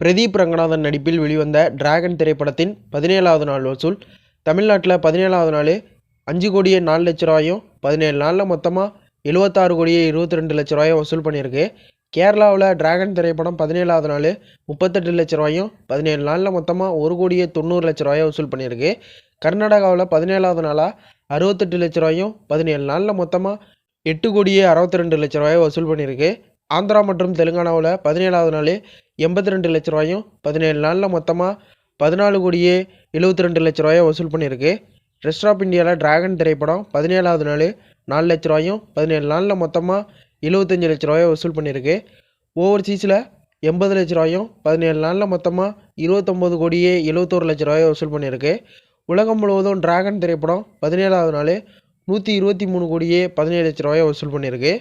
பிரதீப் ரங்கநாதன் நடிப்பில் வெளிவந்த டிராகன் திரைப்படத்தின் 17வது நாள் வசூல் தமிழ்நாட்டில் 17வது நாள் 5,04,00,000 17 நாளில் மொத்தமாக 76,22,00,000 வசூல் பண்ணியிருக்கு. கேரளாவில் டிராகன் திரைப்படம் 17வது நாள் 38,00,000 17 நாளில் மொத்தமாக 1,90,00,000 வசூல் பண்ணியிருக்கு. கர்நாடகாவில் 17வது நாளாக 68,00,000 17 நாளில் மொத்தமாக 8,62,00,000 வசூல் பண்ணியிருக்கு. ஆந்திரா மற்றும் தெலுங்கானாவில் 17வது நாள் 82,00,000 17 நாளில் மொத்தமாக 14,72,00,000 வசூல் பண்ணியிருக்கு. ரெஸ்ட் ஆஃப் இந்தியாவில் டிராகன் திரைப்படம் 17வது நாள் 4,00,000 17 நாளில் மொத்தமாக 75,00,000 வசூல் பண்ணியிருக்கு. ஓவர்சீஸில் 80,00,000 17 நாளில் மொத்தமாக 29,71,00,000 வசூல் பண்ணியிருக்கு. உலகம் முழுவதும் டிராகன் திரைப்படம் 17வது நாள் 123,17,00,000 வசூல் பண்ணியிருக்கு.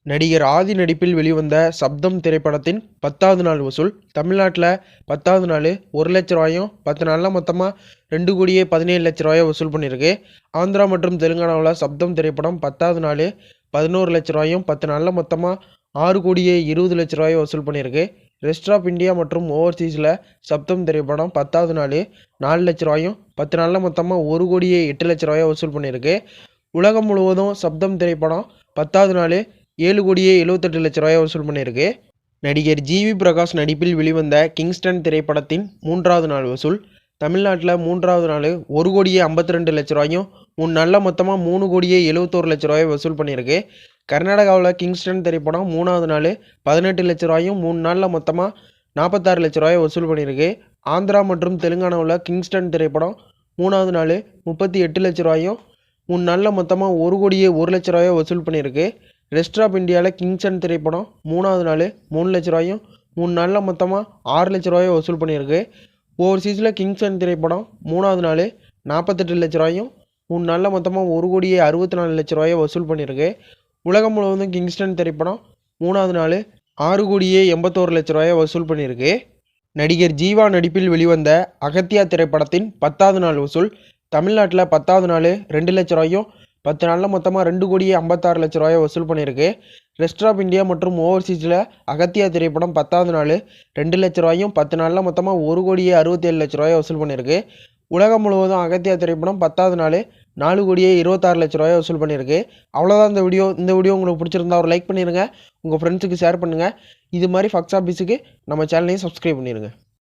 நடிகர் ஆதி நடிப்பில் வெளிவந்த சப்தம் திரைப்படத்தின் 10வது நாள் வசூல் தமிழ்நாட்டில் 10வது நாள் 1,00,000 10 நாளில் மொத்தமாக 2,17,00,000 வசூல் பண்ணியிருக்கு. ஆந்திரா மற்றும் தெலுங்கானாவில் சப்தம் திரைப்படம் 10வது நாள் 11,00,000 10 நாளில் மொத்தமாக 6,20,00,000 வசூல் பண்ணியிருக்கு. ரெஸ்ட் ஆஃப் இந்தியா மற்றும் ஓவர்சீஸில் சப்தம் திரைப்படம் 10வது நாள் 4,00,000 10 நாளில் மொத்தமாக 1,08,00,000 வசூல் பண்ணியிருக்கு. உலகம் முழுவதும் சப்தம் திரைப்படம் 10வது நாள் 7,78,00,000 வசூல் பண்ணியிருக்கு. நடிகர் ஜிவி பிரகாஷ் நடிப்பில் வெளிவந்த கிங்ஸ்டன் திரைப்படத்தின் 3வது நாள் வசூல் தமிழ்நாட்டில் 3வது நாள் 1,52,00,000 3 நாளில் மொத்தமாக 3,71,00,000 வசூல் பண்ணியிருக்கு. கர்நாடகாவில் கிங்ஸ்டன் திரைப்படம் 3வது நாள் 18,00,000 3 நாளில் மொத்தமாக 46,00,000 வசூல் பண்ணியிருக்கு. ஆந்திரா மற்றும் தெலுங்கானாவில் கிங்ஸ்டன் திரைப்படம் 3வது நாள் 38,00,000 3 நாளில் மொத்தமாக 1,01,00,000 வசூல் பண்ணியிருக்கு. ரெஸ்ட் ஆஃப் இந்தியாவில் கிங்ஸ்டன் திரைப்படம் 3வது நாள் 3,00,000 3 நாளில் மொத்தமாக 6,00,000 வசூல் பண்ணியிருக்கு. ஓவர்சீஸில் கிங்ஸ்டன் திரைப்படம் 3வது நாள் 48,00,000 3 நாளில் மொத்தமாக 1,64,00,000 வசூல் பண்ணியிருக்கு. உலகம் முழுவதும் கிங்ஸ்டன் திரைப்படம் 3வது நாள் 6,81,00,000 வசூல் பண்ணியிருக்கு. நடிகர் ஜீவா நடிப்பில் வெளிவந்த அகத்தியா திரைப்படத்தின் 10வது நாள் வசூல் தமிழ்நாட்டில் 10வது நாள் 2,00,000 10 நாளில் மொத்தமாக 2,56,00,000 வசூல் பண்ணியிருக்கு. ரெஸ்ட் ஆஃப் இந்தியா மற்றும் ஓவர்சீஸில் அகத்தியா திரைப்படம் 10வது நாள் 2,00,000 10 நாளில் மொத்தமாக 1,67,00,000 வசூல் பண்ணியிருக்கு. உலகம் முழுவதும் அகத்தியா திரைப்படம் 10வது நாள் 4,26,00,000 வசூல் பண்ணியிருக்கு. அவ்வளோதான் இந்த வீடியோ உங்களுக்கு பிடிச்சிருந்தா ஒரு லைக் பண்ணிடுங்க, உங்கள் ஃப்ரெண்ட்ஸுக்கு ஷேர் பண்ணுங்கள். இது மாதிரி ஃபக்ஸ் ஆஃபீஸுக்கு நம்ம சேனலையும் சப்ஸ்கிரைப் பண்ணிடுங்க.